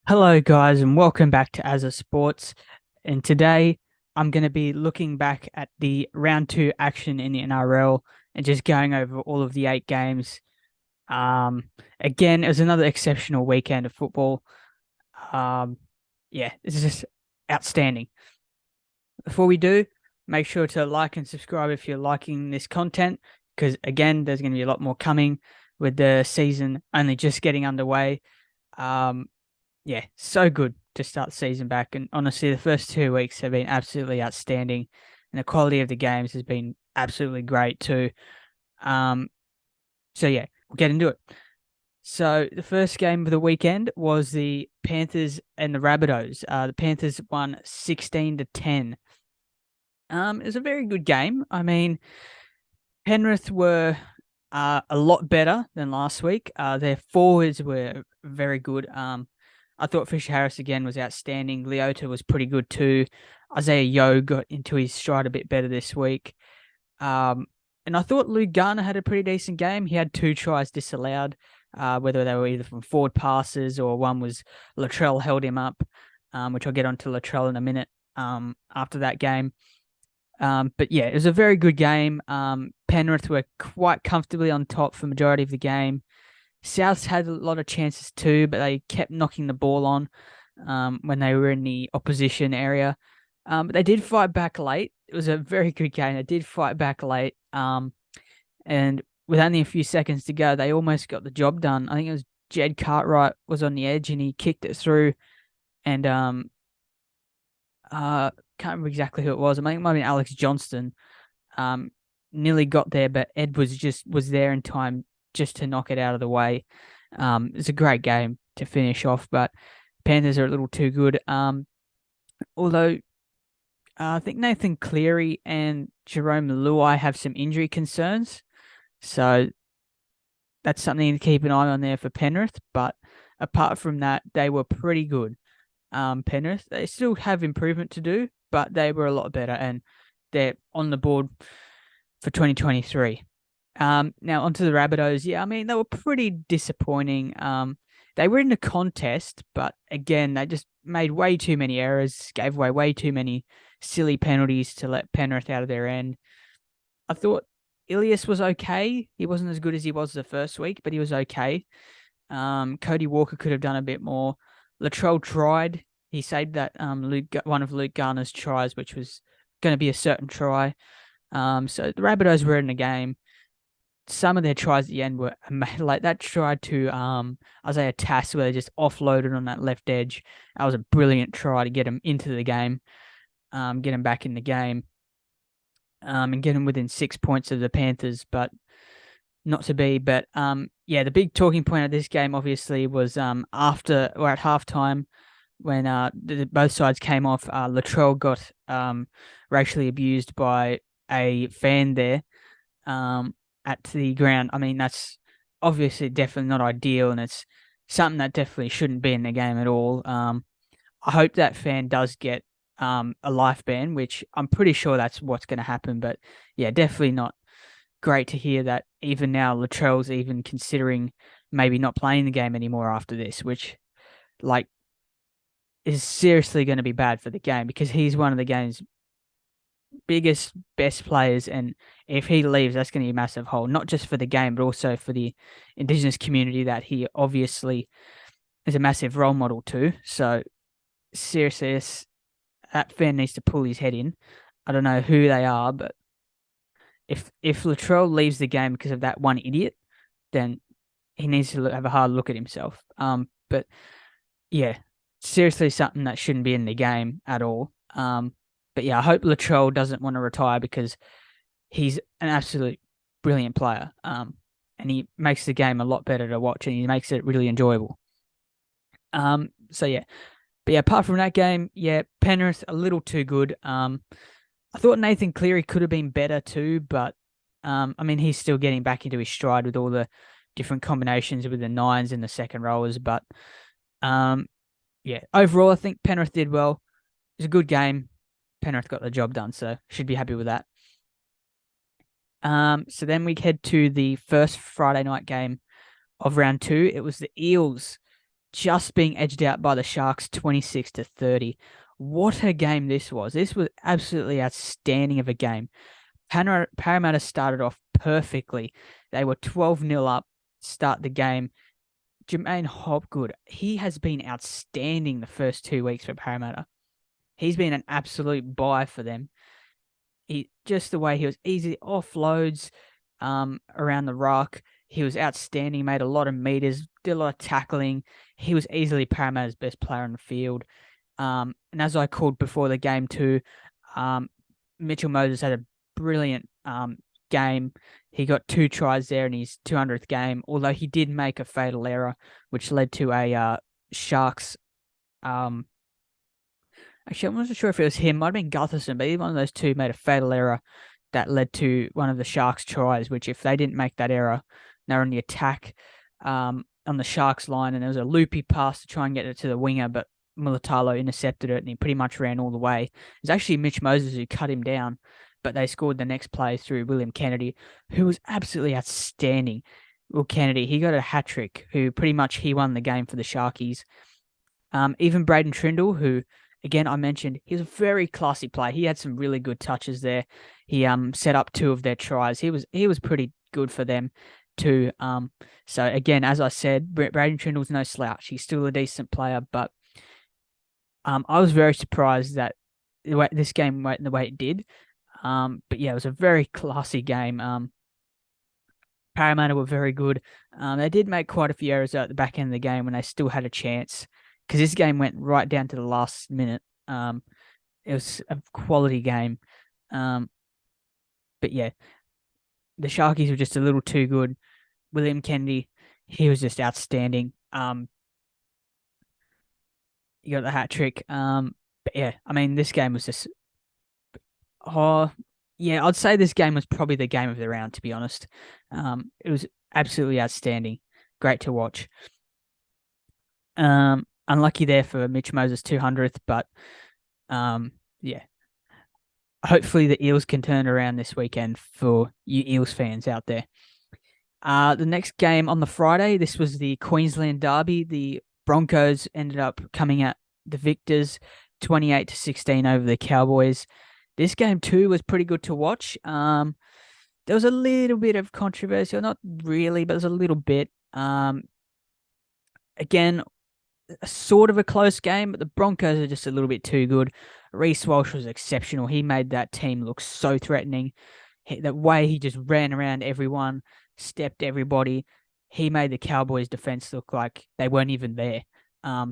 Hello, guys, and welcome back to As a Sports. And today I'm going to be looking back at the round two action in the NRL and just going over all of the 8 games. Again, it was another exceptional weekend of football. Um, yeah, it's just outstanding. Before we do, make sure to like and subscribe if you're liking this content, because again, there's going to be a lot more coming with the season only just getting underway. Um, yeah, so good to start the season back. And honestly, the first 2 weeks have been absolutely outstanding. And the quality of the games has been absolutely great too. Um, so yeah, we'll get into it. So the first game of the weekend was the Panthers and the Rabbitohs. The Panthers won 16-10. It was a very good game. I mean, Penrith were a lot better than last week. Their forwards were very good. I thought Fisher Harris again was outstanding. Leota was pretty good too. Isaiah Yeo got into his stride a bit better this week. Um, and I thought Luke Garner had a pretty decent game. He had 2 tries disallowed, whether they were either from forward passes or one was Latrell held him up, which I'll get onto Latrell in a minute after that game. But yeah, it was a very good game. Penrith were quite comfortably on top for the majority of the game. Souths had a lot of chances too, but they kept knocking the ball on when they were in the opposition area. But they did fight back late. It was a very good game. They did fight back late. And with only a few seconds to go, they almost got the job done. I think it was Jed Cartwright was on the edge and he kicked it through. And can't remember exactly who it was. I think it might have been Alex Johnston. Um, Nearly got there, but Ed was there in time just to knock it out of the way. It's a great game to finish off, but Panthers are a little too good. Although I think Nathan Cleary and Jerome Luai have some injury concerns, so that's something to keep an eye on there for Penrith. But apart from that, they were pretty good. Penrith, they still have improvement to do, but they were a lot better, and they're on the board for 2023. Now onto the Rabbitohs. Yeah, I mean they were pretty disappointing. They were in the contest, but again they just made way too many errors, gave away way too many silly penalties to let Penrith out of their end. I thought Ilias was okay. He wasn't as good as he was the first week, but he was okay. Cody Walker could have done a bit more. Latrell tried. He saved that one of Luke Garner's tries, which was going to be a certain try. So the Rabbitohs were in the game. Some of their tries at the end were like that try to Isaiah Tass where they just offloaded on that left edge. That was a brilliant try to get him into the game, get him back in the game, and get him within 6 points of the Panthers, but not to be. But yeah, the big talking point of this game obviously was after or at halftime when both sides came off. Latrell got racially abused by a fan there at the ground. I mean, that's obviously definitely not ideal, and it's something that definitely shouldn't be in the game at all. I hope that fan does get a life ban, which I'm pretty sure that's what's going to happen. But yeah, definitely not great to hear that even now Latrell's even considering maybe not playing the game anymore after this, which like is seriously going to be bad for the game because he's one of the game's biggest, best players. And if he leaves, that's going to be a massive hole, not just for the game, but also for the Indigenous community that he obviously is a massive role model to. So seriously, that fan needs to pull his head in. I don't know who they are, but if Latrell leaves the game because of that one idiot, then he needs to have a hard look at himself. But yeah, seriously, something that shouldn't be in the game at all. But yeah, I hope Latrell doesn't want to retire because he's an absolute brilliant player. And he makes the game a lot better to watch, and he makes it really enjoyable. So yeah, but yeah, apart from that game, yeah, Penrith a little too good. I thought Nathan Cleary could have been better too, but I mean he's still getting back into his stride with all the different combinations with the nines and the second rowers. But um, yeah, overall I think Penrith did well. It was a good game. Penrith got the job done, so should be happy with that. So then we head to the first Friday night game of round two. It was the Eels just being edged out by the Sharks 26-30. What a game this was. This was absolutely outstanding of a game. Parramatta started off perfectly. They were 12-0 up, start the game. Jermaine Hopgood, he has been outstanding the first 2 weeks for Parramatta. He's been an absolute buy for them. Just the way he was easy offloads around the ruck. He was outstanding, made a lot of meters, did a lot of tackling. He was easily Parramatta's best player on the field. And as I called before the game too, Mitchell Moses had a brilliant game. He got 2 tries there in his 200th game, although he did make a fatal error, which led to a Sharks. Actually, I'm not sure if it was him. Might have been Gutherson, but either one of those two made a fatal error that led to one of the Sharks' tries, which if they didn't make that error, they're on the attack on the Sharks line, and there was a loopy pass to try and get it to the winger, but Mulatalo intercepted it, and he pretty much ran all the way. It was actually Mitch Moses who cut him down, but they scored the next play through William Kennedy, who was absolutely outstanding. Will Kennedy, he got a hat-trick, who pretty much he won the game for the Sharkies. Even Braden Trindle, who, again, I mentioned, he was a very classy player. He had some really good touches there. He set up 2 of their tries. He was pretty good for them too. So again, as I said, Braden Trindle's no slouch. He's still a decent player, but I was very surprised that this game went the way it did. But yeah, it was a very classy game. Parramatta were very good. They did make quite a few errors at the back end of the game when they still had a chance, because this game went right down to the last minute. It was a quality game. But yeah, the Sharkies were just a little too good. William Kennedy, he was just outstanding. He got the hat trick. But yeah, I mean, this game was just, oh yeah, I'd say this game was probably the game of the round, to be honest. It was absolutely outstanding. Great to watch. Unlucky there for Mitch Moses' 200th, but yeah. Hopefully the Eels can turn around this weekend for you Eels fans out there. The next game on the Friday, this was the Queensland Derby. The Broncos ended up coming at the victors 28-16 over the Cowboys. This game too was pretty good to watch. There was a little bit of controversy, not really, but there's a little bit. Again, sort of a close game, but the Broncos are just a little bit too good. Reece Walsh was exceptional. He made that team look so threatening. The way he just ran around everyone, stepped everybody. He made the Cowboys' defense look like they weren't even there.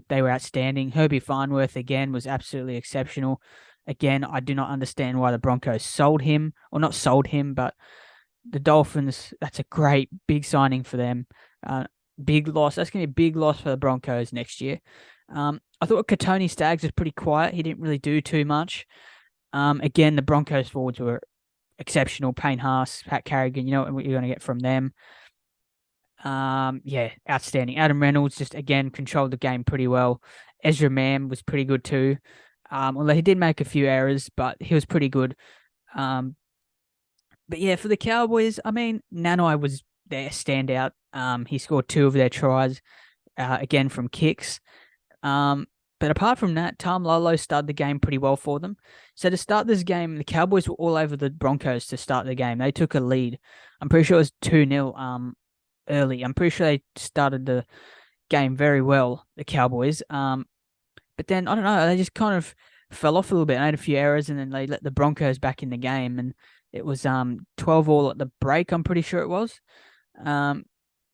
They were outstanding. Herbie Farnworth, again, was absolutely exceptional. Again, I do not understand why the Broncos sold him, or not sold him, but the Dolphins, that's a great big signing for them. Big loss. That's going to be a big loss for the Broncos next year. I thought Katoni Staggs was pretty quiet. He didn't really do too much. Again, the Broncos forwards were exceptional. Payne Haas, Pat Carrigan, you know what you're going to get from them. Yeah, outstanding. Adam Reynolds just, again, controlled the game pretty well. Ezra Mam was pretty good too. Although he did make a few errors, but he was pretty good. But yeah, for the Cowboys, I mean, Nanai was their standout. He scored 2 of their tries, again from kicks. But apart from that, Tom Lolo started the game pretty well for them. So to start this game, the Cowboys were all over the Broncos to start the game. They took a lead. I'm pretty sure it was 2-0 early. I'm pretty sure they started the game very well, the Cowboys. But then, I don't know, they just kind of fell off a little bit, made a few errors, and then they let the Broncos back in the game. And it was 12-all at the break, I'm pretty sure it was. And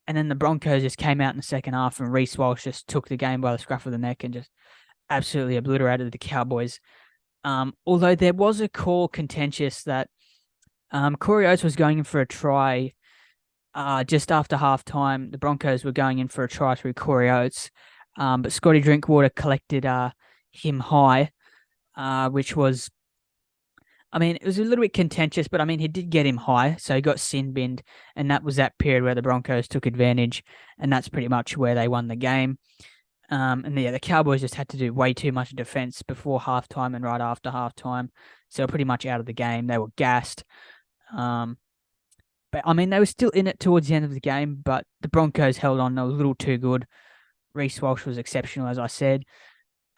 then the Broncos just came out in the second half, and Reece Walsh just took the game by the scruff of the neck and just absolutely obliterated the Cowboys. Although there was a call contentious that Corey Oates was going in for a try just after halftime. The Broncos were going in for a try through Corey Oates, but Scotty Drinkwater collected him high, which was, I mean, it was a little bit contentious, but I mean, he did get him high, so he got sin binned, and that was that period where the Broncos took advantage, and that's pretty much where they won the game. And yeah, the Cowboys just had to do way too much defense before halftime and right after halftime, so pretty much out of the game. They were gassed. But I mean, they were still in it towards the end of the game, but the Broncos held on a little too good. Reece Walsh was exceptional, as I said.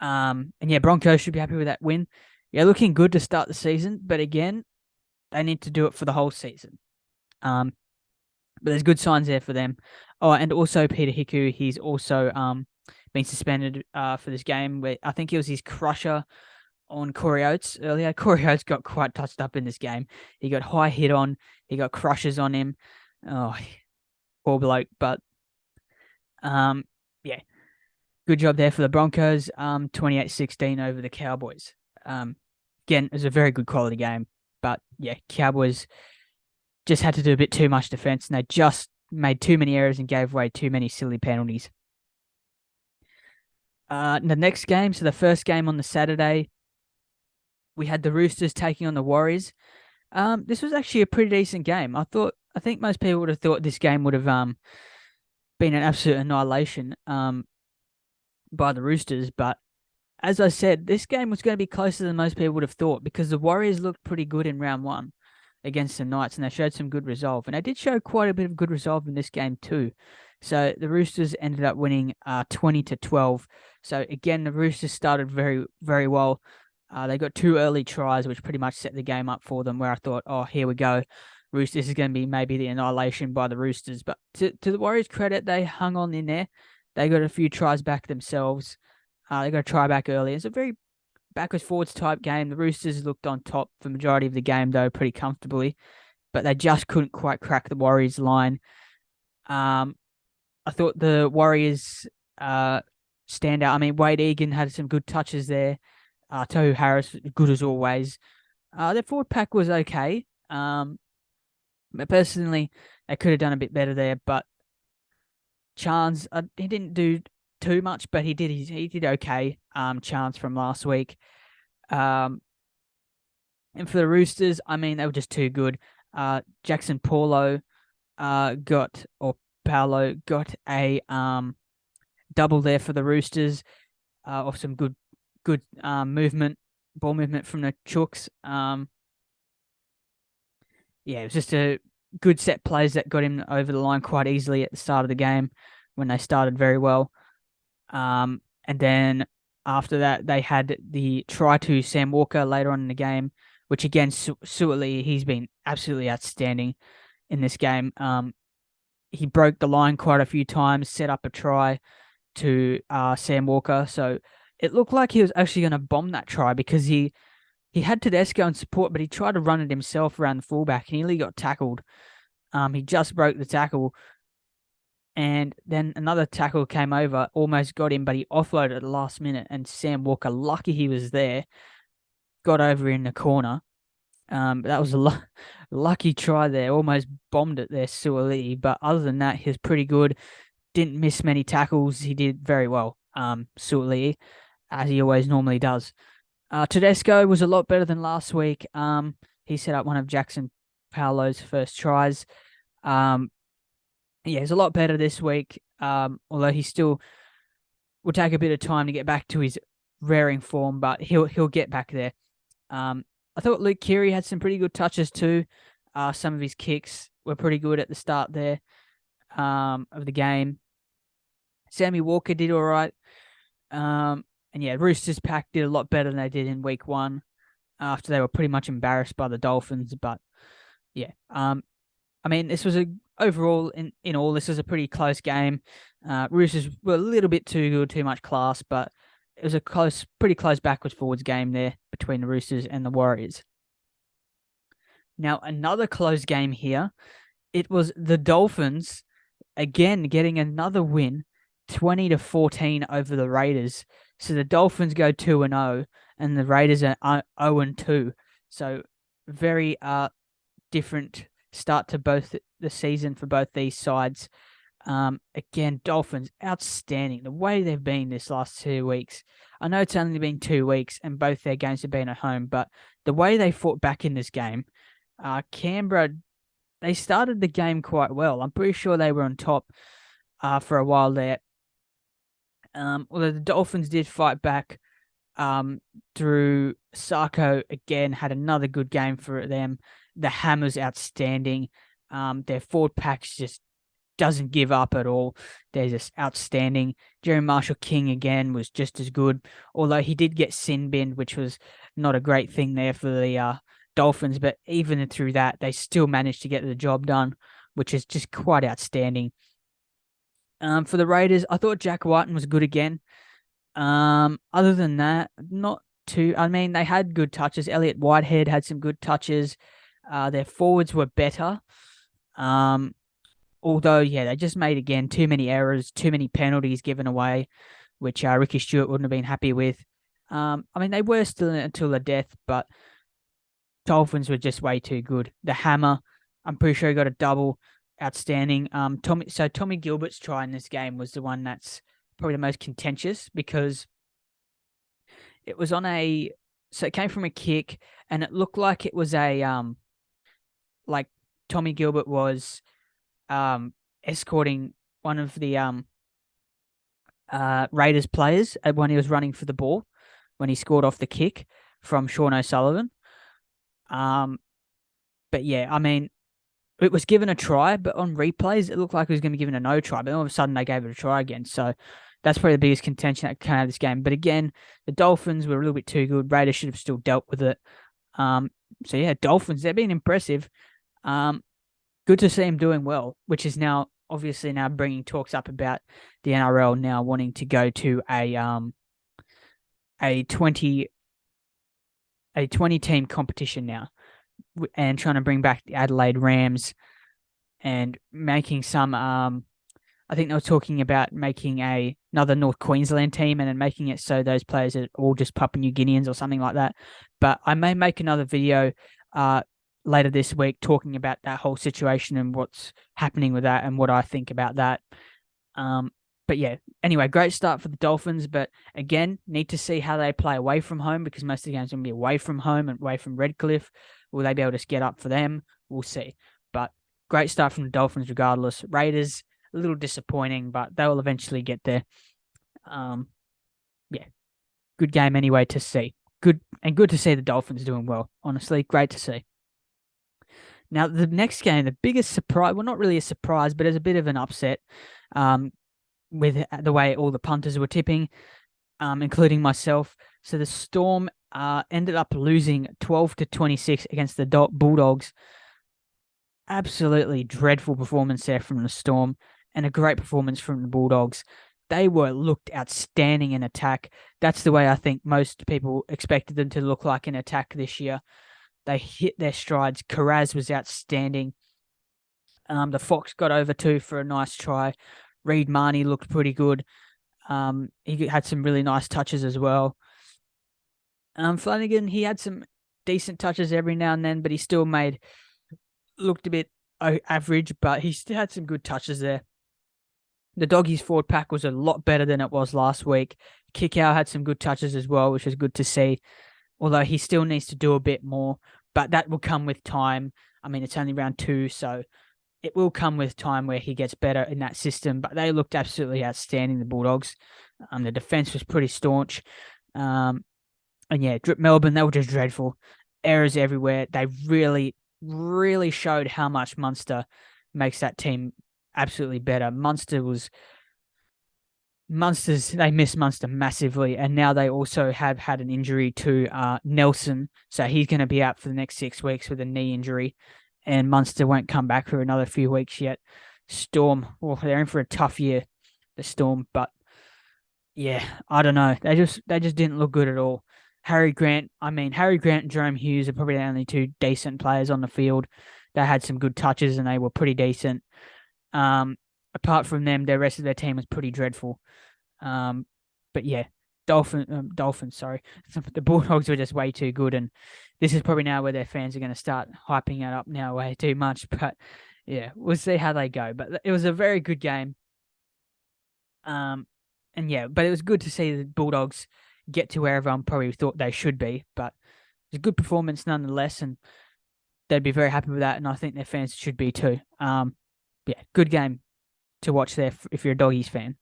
And yeah, Broncos should be happy with that win. Yeah, looking good to start the season, but again, they need to do it for the whole season. Um, but there's good signs there for them. Oh, and also Peter Hiku, he's also been suspended for this game. Where I think it was his crusher on Corey Oates earlier. Corey Oates got quite touched up in this game. He got high hit on. He got crushes on him. Oh, poor bloke. But um, yeah, good job there for the Broncos. 28-16 over the Cowboys. Again, it was a very good quality game. But yeah, Cowboys just had to do a bit too much defense, and they just made too many errors and gave away too many silly penalties. The next game, so the first game on the Saturday, we had the Roosters taking on the Warriors. This was actually a pretty decent game. I think most people would have thought this game would have been an absolute annihilation by the Roosters, but as I said, this game was going to be closer than most people would have thought because the Warriors looked pretty good in round one against the Knights, and they showed some good resolve. And they did show quite a bit of good resolve in this game too. So the Roosters ended up winning 20-12. So again, the Roosters started very, very well. They got 2 early tries, which pretty much set the game up for them, where I thought, oh, here we go. Roosters, this is going to be maybe the annihilation by the Roosters. But to the Warriors' credit, they hung on in there. They got a few tries back themselves. They got a try back early. It's a very backwards forwards type game. The Roosters looked on top for the majority of the game, though, pretty comfortably, but they just couldn't quite crack the Warriors line. I thought the Warriors stand out. I mean, Wade Egan had some good touches there. Tohu Harris, good as always. Their forward pack was okay. But personally, they could have done a bit better there, but Chance, he didn't do too much, but he did okay. Chance from last week. And for the Roosters, I mean, they were just too good. Jackson Paulo Paolo got a double there for the Roosters, off some good ball movement from the Chooks. Yeah, it was just a good set plays that got him over the line quite easily at the start of the game when they started very well. And then after that, they had the try to Sam Walker later on in the game, which again, Su'ali, he's been absolutely outstanding in this game. He broke the line quite a few times, set up a try to Sam Walker. So it looked like he was actually going to bomb that try because he had Tedesco in support, but he tried to run it himself around the fullback and he nearly got tackled. He just broke the tackle. And then another tackle came over, almost got him, but he offloaded at the last minute. And Sam Walker, lucky he was there, got over in the corner. That was a lucky try there. Almost bombed it there, Su'ali. But other than that, he was pretty good. Didn't miss many tackles. He did very well, Su'ali, as he always normally does. Tedesco was a lot better than last week. He set up one of Jackson Paolo's first tries. Yeah, he's a lot better this week. Although he still will take a bit of time to get back to his raring form, but he'll get back there. I thought Luke Keary had some pretty good touches too. Some of his kicks were pretty good at the start there of the game. Sammy Walker did all right. And yeah, Roosters pack did a lot better than they did in week one after they were pretty much embarrassed by the Dolphins. But yeah, I mean, this was overall in all, this was a pretty close game. Roosters were a little bit too good, too much class, but it was a pretty close backwards forwards game there between the Roosters and the Warriors. Now, another close game here. It was the Dolphins again getting another win, 20-14 over the Raiders. So the Dolphins go 2-0 and the Raiders are 0-2. So very different start to both the season for both these sides. Again, Dolphins, outstanding. The way they've been this last 2 weeks. I know it's only been 2 weeks and both their games have been at home, but the way they fought back in this game, Canberra, they started the game quite well. I'm pretty sure they were on top for a while there. Although the Dolphins did fight back through Sarko again, had another good game for them. The Hammers outstanding. Their forward pack's just doesn't give up at all. They're just outstanding. Jerry Marshall King again was just as good, although he did get sin binned, which was not a great thing there for the Dolphins. But even through that, they still managed to get the job done, which is just quite outstanding. For the Raiders, I thought Jack Whiten was good again. Other than that, not too. I mean, they had good touches. Elliot Whitehead had some good touches. Their forwards were better. Um, Although, yeah, they just made again too many errors, too many penalties given away, which Ricky Stewart wouldn't have been happy with. I mean, they were still in it until the death, but Dolphins were just way too good. The hammer, I'm pretty sure he got a double, outstanding. Tommy Gilbert's try in this game was the one that's probably the most contentious because it was on a, so it came from a kick, and it looked like it was a like Tommy Gilbert was escorting one of the Raiders players when he was running for the ball when he scored off the kick from Sean O'Sullivan. Um, but yeah, I mean, it was given a try, but on replays, it looked like it was going to be given a no try. But all of a sudden, they gave it a try again. So that's probably the biggest contention that came out of this game. But again, the Dolphins were a little bit too good. Raiders should have still dealt with it. So yeah, Dolphins, they're being impressive. Good to see him doing well, which is now obviously now bringing talks up about the NRL now wanting to go to a 20 team competition now, and trying to bring back the Adelaide Rams and making some I think they were talking about making another North Queensland team and then making it so those players are all just Papua New Guineans or something like that. But I may make another video later this week talking about that whole situation and what's happening with that and what I think about that. But yeah, anyway, great start for the Dolphins. But again, need to see how they play away from home because most of the games are going to be away from home and away from Redcliffe. Will they be able to get up for them? We'll see. But great start from the Dolphins regardless. Raiders, a little disappointing, but they will eventually get there. Yeah, good game anyway to see. Good to see the Dolphins doing well. Honestly, great to see. Now, the next game, the biggest surprise, well, not really a surprise, but it's a bit of an upset with the way all the punters were tipping, including myself. So the Storm ended up losing 12-26 against the Bulldogs. Absolutely dreadful performance there from the Storm and a great performance from the Bulldogs. They looked outstanding in attack. That's the way I think most people expected them to look like in attack this year. They hit their strides. Carraz was outstanding. The Fox got over too for a nice try. Reed Marnie looked pretty good. He had some really nice touches as well. Flanagan, he had some decent touches every now and then, but he still looked a bit average, but he still had some good touches there. The Doggies forward pack was a lot better than it was last week. Kickout had some good touches as well, which was good to see. Although he still needs to do a bit more, but that will come with time. I mean, it's only round 2, so it will come with time where he gets better in that system. But they looked absolutely outstanding, the Bulldogs. The defense was pretty staunch. And yeah, Melbourne, they were just dreadful. Errors everywhere. They really, really showed how much Munster makes that team absolutely better. They missed Munster massively, and now they also have had an injury to Nelson, so he's going to be out for the next 6 weeks with a knee injury, and Munster won't come back for another few weeks yet. Storm, well, they're in for a tough year, the Storm, but yeah, I don't know. They just didn't look good at all. Harry Grant and Jerome Hughes are probably the only 2 decent players on the field. They had some good touches and they were pretty decent. Apart from them, the rest of their team was pretty dreadful. But yeah, Dolphins, sorry. The Bulldogs were just way too good, and this is probably now where their fans are going to start hyping it up now way too much. But yeah, we'll see how they go. But it was a very good game. And yeah, but it was good to see the Bulldogs get to where everyone probably thought they should be. But it was a good performance nonetheless, and they'd be very happy with that, and I think their fans should be too. Yeah, good game to watch there if you're a Doggies fan.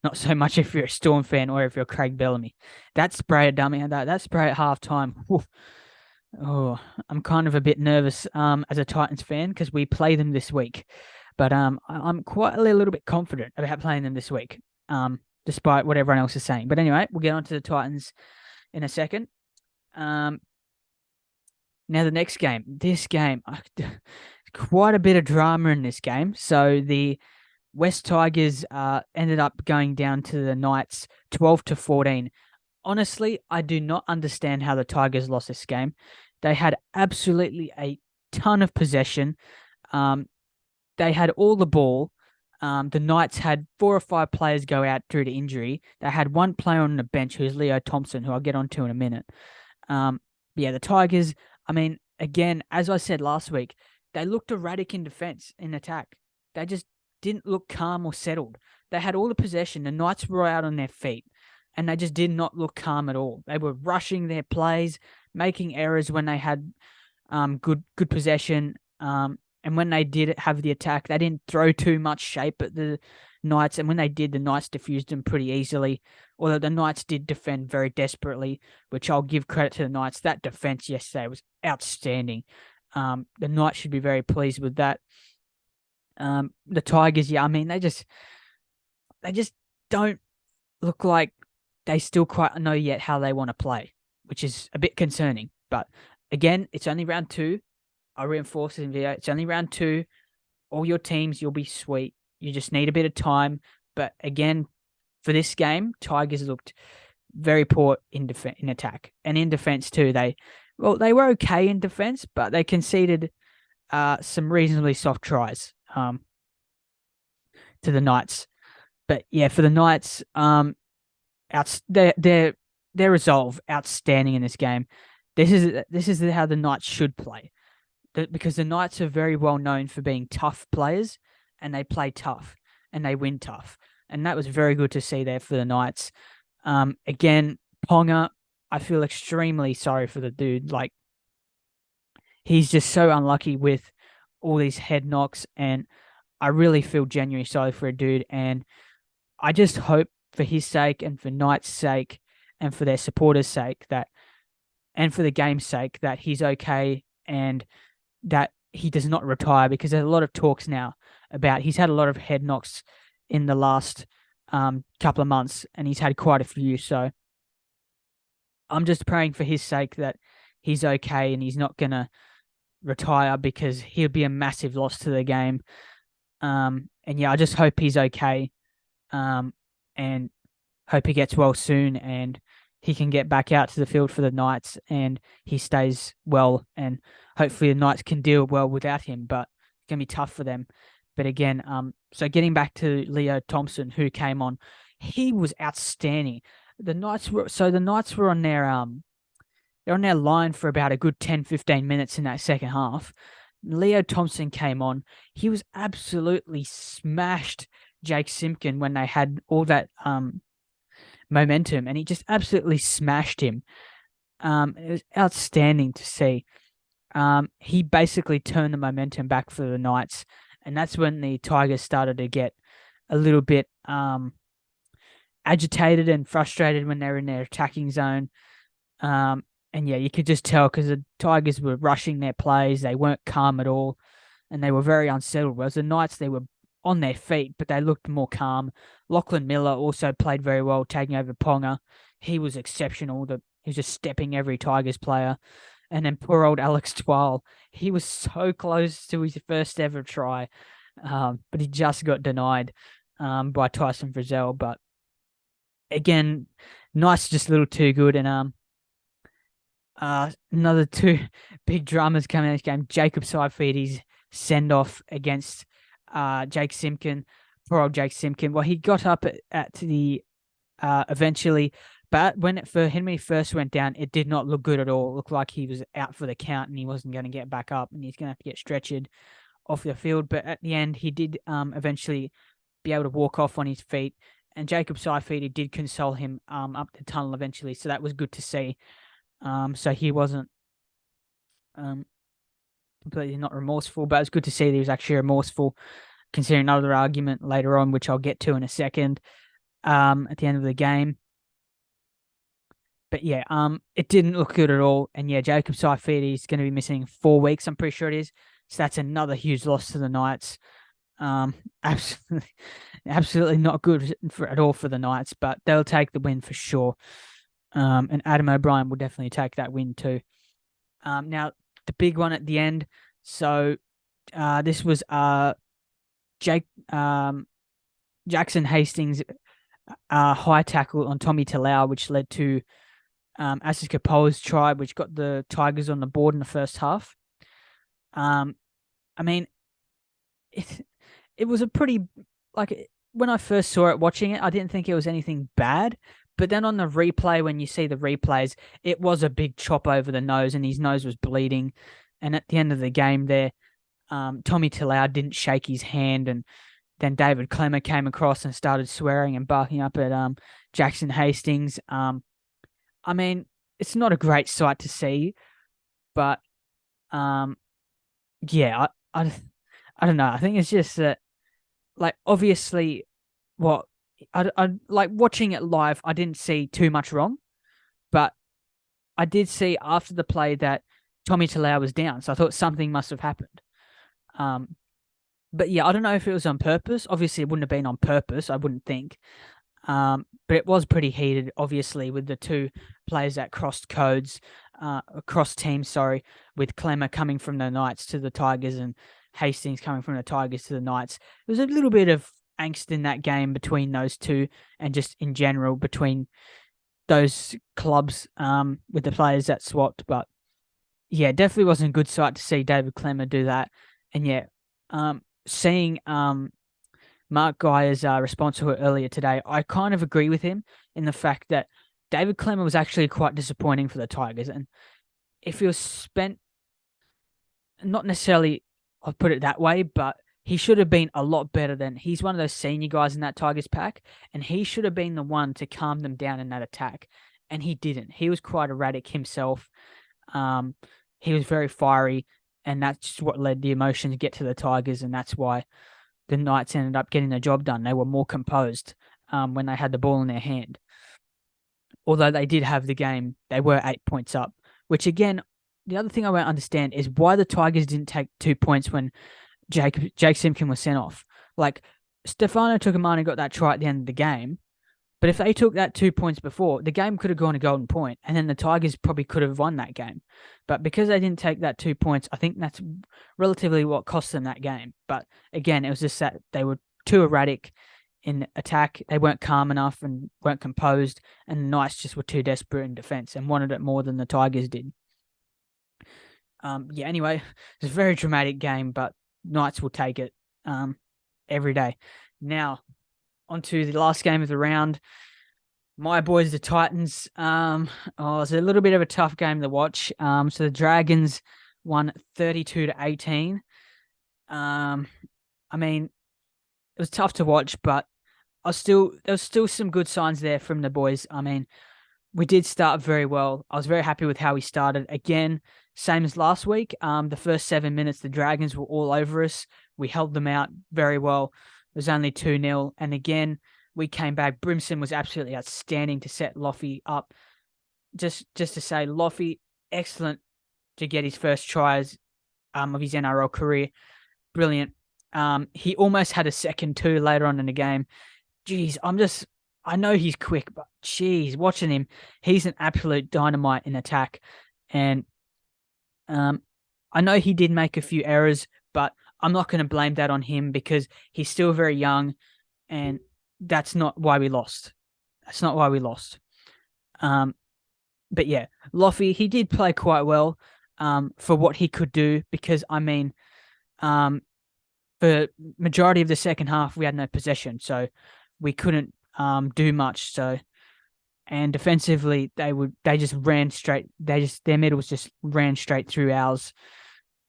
Not so much if you're a Storm fan or if you're Craig Bellamy. That spray at dummy, that spray at halftime. Oh, I'm kind of a bit nervous as a Titans fan because we play them this week. But I'm quite a little bit confident about playing them this week, despite what everyone else is saying. But anyway, we'll get on to the Titans in a second. Um, Now the next game. This game, quite a bit of drama in this game. So the West Tigers ended up going down to the Knights 12-14. Honestly, I do not understand how the Tigers lost this game. They had absolutely a ton of possession. Um, they had all the ball. The Knights had 4 or 5 players go out due to injury. They had one player on the bench who's Leo Thompson, who I'll get onto in a minute. Yeah, the Tigers, I mean, again, as I said last week, they looked erratic in defense, in attack. They just didn't look calm or settled. They had all the possession. The Knights were out on their feet, and they just did not look calm at all. They were rushing their plays, making errors when they had good possession. And when they did have the attack, they didn't throw too much shape at the Knights. And when they did, the Knights diffused them pretty easily. Although the Knights did defend very desperately, which I'll give credit to the Knights. That defense yesterday was outstanding. The Knights should be very pleased with that. The Tigers, yeah, I mean, they just don't look like they still quite know yet how they want to play, which is a bit concerning. But again, it's only round 2. I reinforce it in video. It's only round 2. All your teams, you'll be sweet. You just need a bit of time. But again, for this game, Tigers looked very poor in attack and in defense too. They were okay in defense, but they conceded some reasonably soft tries to the Knights. But yeah, for the Knights, their resolve outstanding in this game. This is how the Knights should play, because the Knights are very well known for being tough players, and they play tough and they win tough, and that was very good to see there for the Knights. Again, Ponga, I feel extremely sorry for the dude. Like, he's just so unlucky with all these head knocks, and I really feel genuinely sorry for a dude. And I just hope for his sake and for Knights' sake and for their supporters' sake and for the game's sake that he's okay and that he does not retire, because there's a lot of talks now about he's had a lot of head knocks in the last couple of months, and he's had quite a few. So I'm just praying for his sake that he's okay and he's not going to retire, because he'll be a massive loss to the game. And yeah, I just hope he's okay, and hope he gets well soon and he can get back out to the field for the Knights and he stays well, and hopefully the Knights can deal well without him, but it's going to be tough for them. But again, so getting back to Leo Thompson, who came on, he was outstanding. The Knights were on they're on their line for about a good 10-15 minutes in that second half. Leo Thompson came on. He was absolutely smashed Jake Simpkin when they had all that momentum, and he just absolutely smashed him. It was outstanding to see. He basically turned the momentum back for the Knights, and that's when the Tigers started to get a little bit agitated and frustrated when they were in their attacking zone. And yeah, you could just tell because the Tigers were rushing their plays. They weren't calm at all, and they were very unsettled. Whereas the Knights, they were on their feet, but they looked more calm. Lachlan Miller also played very well, taking over Ponga. He was exceptional. He was just stepping every Tigers player. And then poor old Alex Twal, he was so close to his first ever try, but he just got denied by Tyson Frizzell. But again, Knights just a little too good. And another 2 big dramas coming in this game. Jacob Seifeld's send-off against Jake Simpkin. Poor old Jake Simpkin. Well, he got up at the eventually, but for Henry first went down, it did not look good at all. It looked like he was out for the count and he wasn't going to get back up, and he's going to have to get stretchered off the field. But at the end, he did eventually be able to walk off on his feet, and Jacob Seifeld did console him up the tunnel eventually, so that was good to see. So he wasn't completely not remorseful, but it's good to see that he was actually remorseful, considering another argument later on, which I'll get to in a second, at the end of the game. But yeah, it didn't look good at all. And yeah, Jacob Seifeld is going to be missing 4 weeks, I'm pretty sure it is. So that's another huge loss to the Knights. Absolutely, absolutely not good at all for the Knights, but they'll take the win for sure. And Adam O'Brien will definitely take that win too. Now the big one at the end. So this was Jake Jackson Hastings high tackle on Tommy Talau, which led to Asis Kapoor's try, which got the Tigers on the board in the first half. I mean, it was a pretty, like, when I first saw it watching it, I didn't think it was anything bad. But then on the replay, when you see the replays, it was a big chop over the nose, and his nose was bleeding. And at the end of the game, there, Tommy Talau didn't shake his hand, and then David Clemmer came across and started swearing and barking up at Jackson Hastings. I mean, it's not a great sight to see, but um, yeah, I don't know. I think it's just that, like, obviously, what I like watching it live, I didn't see too much wrong, but I did see after the play that Tommy Talau was down, so I thought something must have happened. Um, but yeah, I don't know if it was on purpose. Obviously, it wouldn't have been on purpose, I wouldn't think. But it was pretty heated, obviously, with the two players that crossed codes, cross teams, sorry, with Clemmer coming from the Knights to the Tigers and Hastings coming from the Tigers to the Knights. There was a little bit of angst in that game between those two, and just in general between those clubs with the players that swapped. But yeah, definitely wasn't a good sight to see David Clemmer do that. And yeah, seeing Mark Guyer's response to it earlier today, I kind of agree with him in the fact that David Clemmer was actually quite disappointing for the Tigers. And if he was spent, not necessarily, I'll put it that way, but he should have been a lot better than, he's one of those senior guys in that Tigers pack, and he should have been the one to calm them down in that attack. And he didn't. He was quite erratic himself. He was very fiery, and that's what led the emotion to get to the Tigers, and that's why the Knights ended up getting the job done. They were more composed when they had the ball in their hand. Although they did have the game, they were 8 points up, which again, the other thing I won't understand is why the Tigers didn't take 2 points when Jake Simpkin was sent off. Like, Stefano Tucumani got that try at the end of the game, but if they took that 2 points before, the game could have gone a golden point, and then the Tigers probably could have won that game. But because they didn't take that 2 points, I think that's relatively what cost them that game. But again, it was just that they were too erratic in attack. They weren't calm enough and weren't composed, and the Knights just were too desperate in defense and wanted it more than the Tigers did. Yeah, anyway, it's a very dramatic game, but Knights will take it every day. Now, on to the last game of the round. My boys, the Titans. It's a little bit of a tough game to watch. So the Dragons won 32-18. I mean, it was tough to watch, but there was still some good signs there from the boys. I mean, we did start very well. I was very happy with how we started. Again, same as last week. The first 7 minutes, the Dragons were all over us. We held them out very well. It was only 2-0. And again, we came back. Brimson was absolutely outstanding to set Loffy up. Just to say, Loffy, excellent to get his first tries of his NRL career. Brilliant. He almost had a second too later on in the game. Geez, I know he's quick, but geez, watching him, he's an absolute dynamite in attack. And I know he did make a few errors, but I'm not going to blame that on him because he's still very young, and that's not why we lost. That's not why we lost. But yeah, Loffy, he did play quite well for what he could do because, I mean, for majority of the second half, we had no possession, so we couldn't do much. So, and defensively, they just ran straight. Their middles just ran straight through ours,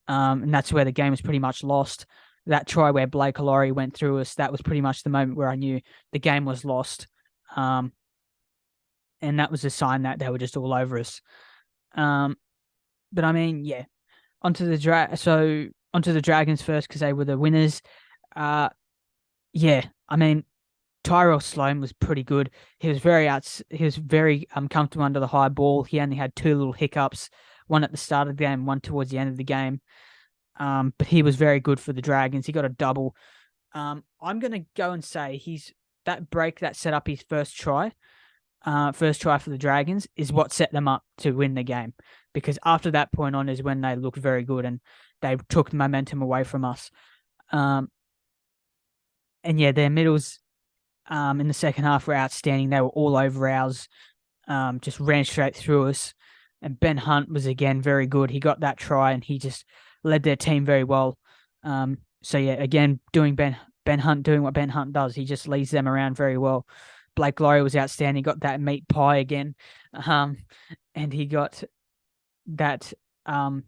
and that's where the game was pretty much lost. That try where Blake Laurie went through us, that was pretty much the moment where I knew the game was lost. And that was a sign that they were just all over us. But I mean, yeah, onto the Dragons first because they were the winners. Yeah, I mean, Tyrell Sloan was pretty good. He was very comfortable under the high ball. He only had two little hiccups, one at the start of the game, one towards the end of the game. But he was very good for the Dragons. He got a double. I'm going to go and say that break that set up his first try for the Dragons is what set them up to win the game. Because after that point on is when they looked very good and they took the momentum away from us. And yeah, their middles in the second half were outstanding. They were all over ours, just ran straight through us. And Ben Hunt was again very good. He got that try and he just led their team very well. So yeah, again, doing Ben Hunt doing what Ben Hunt does. He just leads them around very well. Blake Laurie was outstanding. He got that meat pie again, and he got that. Well,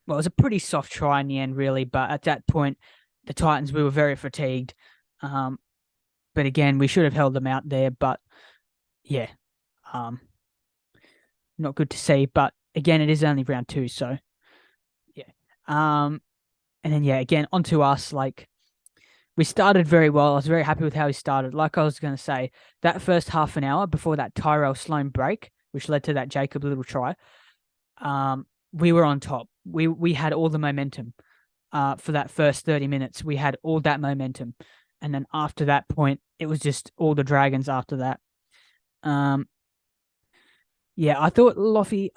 it was a pretty soft try in the end, really. But at that point, the Titans, we were very fatigued. But again, we should have held them out there. But yeah, not good to see. But again, it is only round 2, so yeah. And then yeah, again onto us. Like we started very well. I was very happy with how we started. Like I was going to say, that first half an hour before that Tyrell Sloan break, which led to that Jacob Little try, we were on top. We had all the momentum. For that first 30 minutes, we had all that momentum, and then after that point, it was just all the Dragons. After that, yeah, I thought Loffy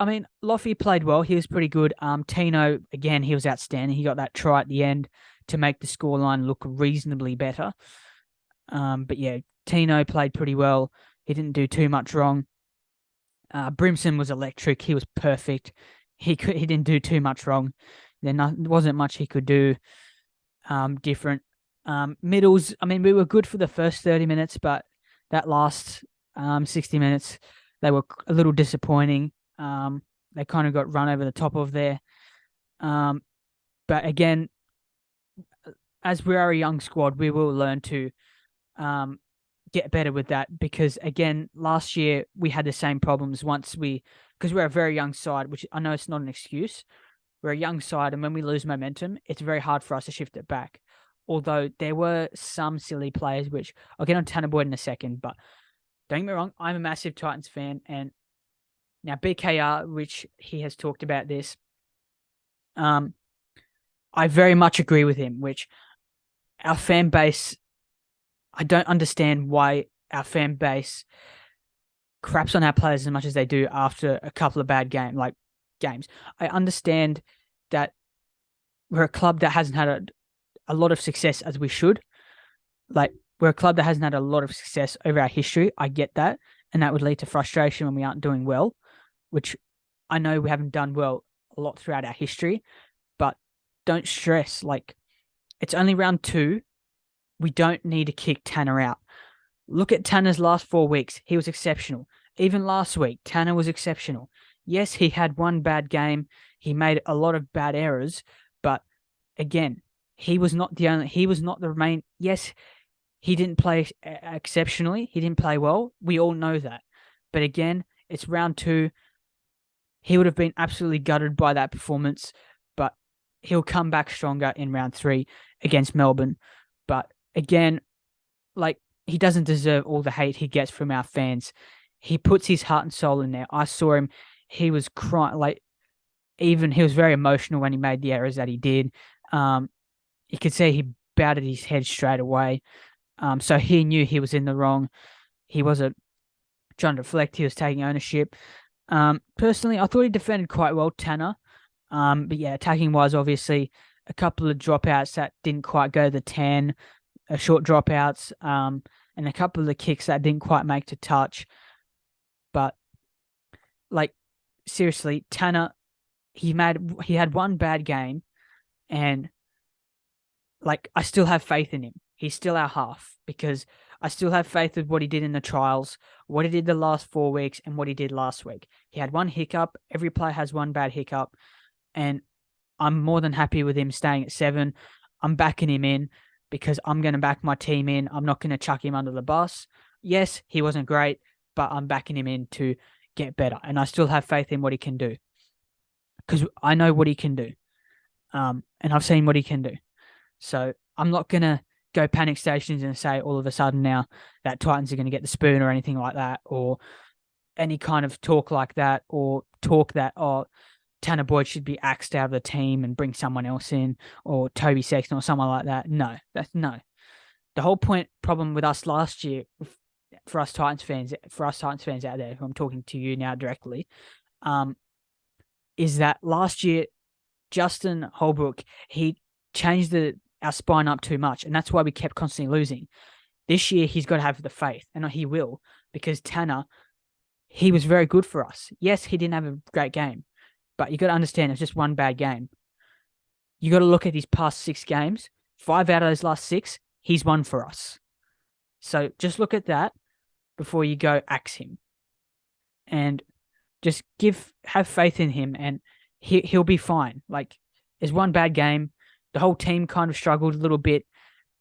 played well. He was pretty good. Tino, again, he was outstanding. He got that try at the end to make the scoreline look reasonably better. But yeah, Tino played pretty well. He didn't do too much wrong. Brimson was electric. He was perfect. He didn't do too much wrong. There wasn't much he could do different. Middles, we were good for the first 30 minutes, but that last 60 minutes, they were a little disappointing. They kind of got run over the top of there. But again, as we are a young squad, we will learn to get better with that because, again, last year we had the same problems because we're a very young side, which I know it's not an excuse. We're a young side, and when we lose momentum, it's very hard for us to shift it back. Although there were some silly players, which I'll get on Tanner Boyd in a second, but don't get me wrong, I'm a massive Titans fan, and now BKR, which he has talked about this, I very much agree with him, which our fan base, I don't understand why our fan base craps on our players as much as they do after a couple of bad games. I understand that we're a club that hasn't had a lot of success as we should. Like, we're a club that hasn't had a lot of success over our history. I get that. And that would lead to frustration when we aren't doing well, which I know we haven't done well a lot throughout our history. But don't stress. Like, it's only round 2. We don't need to kick Tanner out. Look at Tanner's last 4 weeks. He was exceptional. Even last week, Tanner was exceptional. Yes, he had one bad game. He made a lot of bad errors. But again, he was not the main. Yes, he didn't play exceptionally. He didn't play well. We all know that. But again, it's round 2. He would have been absolutely gutted by that performance, but he'll come back stronger in round 3 against Melbourne. But again, like, he doesn't deserve all the hate he gets from our fans. He puts his heart and soul in there. I saw him. He was crying. He was very emotional when he made the errors that he did. You could see he bowed his head straight away. So he knew he was in the wrong. He wasn't trying to deflect. He was taking ownership. Personally, I thought he defended quite well, Tanner. But yeah, attacking wise, obviously, a couple of dropouts that didn't quite go to the 10, short dropouts, and a couple of the kicks that didn't quite make to touch. But seriously, Tanner, he had one bad game, and I still have faith in him. He's still our half because I still have faith with what he did in the trials, what he did the last 4 weeks, and what he did last week. He had one hiccup. Every player has one bad hiccup, and I'm more than happy with him staying at 7. I'm backing him in because I'm going to back my team in. I'm not going to chuck him under the bus. Yes, he wasn't great, but I'm backing him in to get better, and I still have faith in what he can do because I know what he can do, and I've seen what he can do. So I'm not going to go panic stations and say all of a sudden now that Titans are going to get the spoon or anything like that, or any kind of talk like that, or talk that, Tanner Boyd should be axed out of the team and bring someone else in, or Toby Sexton or someone like that. No, that's no. The whole problem with us last year, for us Titans fans out there, who I'm talking to you now directly, is that last year Justin Holbrook, he changed our spine up too much, and that's why we kept constantly losing. This year, he's got to have the faith, and he will, because Tanner, he was very good for us. Yes, he didn't have a great game, but you got to understand it's just one bad game. You got to look at his past 6 games. 5 out of those last 6, he's won for us. So just look at that before you go axe him, and just have faith in him, and he'll be fine. Like, there's one bad game. The whole team kind of struggled a little bit.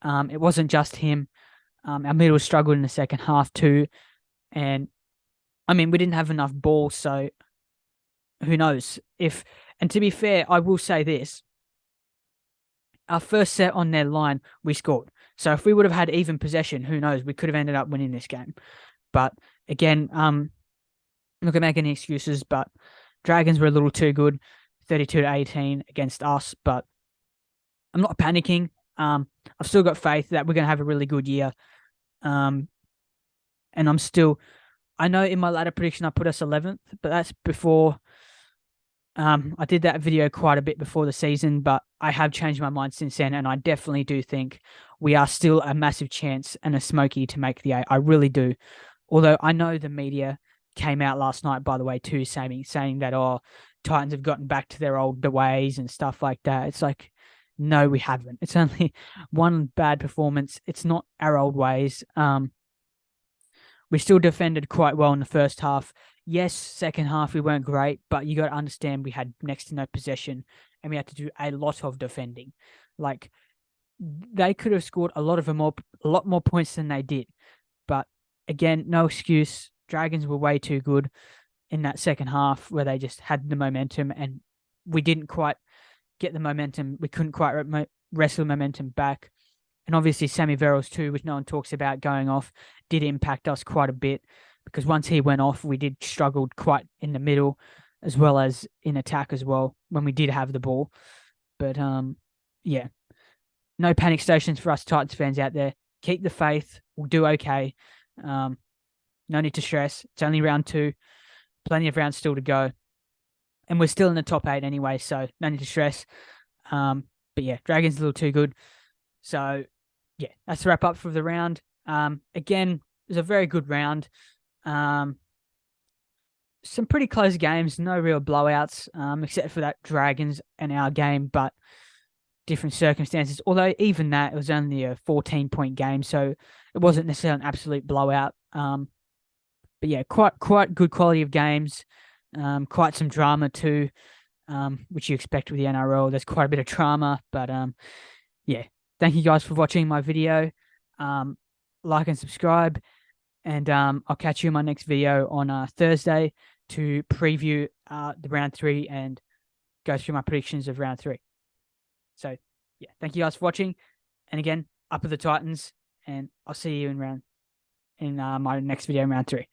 It wasn't just him. Our middle struggled in the second half too. And I mean, we didn't have enough ball, so who knows? And to be fair, I will say this. Our first set on their line, we scored. So if we would have had even possession, who knows? We could have ended up winning this game. But again, I'm not going to make any excuses, but Dragons were a little too good, 32-18 against us. But I'm not panicking. I've still got faith that we're going to have a really good year. And I know in my ladder prediction I put us 11th, but that's before. I did that video quite a bit before the season, but I have changed my mind since then, and I definitely do think we are still a massive chance and a smoky to make the 8. I really do. Although I know the media came out last night, by the way, too, saying that, Titans have gotten back to their old ways and stuff like that. It's like, no, we haven't. It's only one bad performance. It's not our old ways. We still defended quite well in the first half. Yes, second half we weren't great, but you got to understand we had next to no possession and we had to do a lot of defending. Like, they could have scored a lot more points than they did. But again, no excuse. Dragons were way too good in that second half where they just had the momentum and we didn't quite get the momentum. We couldn't quite wrestle the momentum back. And obviously Sammy Verrills too, which no one talks about, going off, did impact us quite a bit, because once he went off, we did struggle quite in the middle as well as in attack as well when we did have the ball. But yeah, no panic stations for us Titans fans out there. Keep the faith. We'll do okay. No need to stress. It's only round 2. Plenty of rounds still to go. And we're still in the top 8 anyway, so no need to stress. But yeah, Dragons a little too good. So yeah, that's the wrap up for the round. Again, it was a very good round. Some pretty close games, no real blowouts, except for that Dragons and our game, but different circumstances. Although even that, it was only a 14-point game, so it wasn't necessarily an absolute blowout. But yeah, quite good quality of games. Quite some drama too, which you expect with the NRL. There's quite a bit of drama, but yeah. Thank you guys for watching my video. Like and subscribe, and I'll catch you in my next video on Thursday to preview the round 3 and go through my predictions of round 3. So yeah, thank you guys for watching, and again, up with the Titans, and I'll see you in my next video in round 3.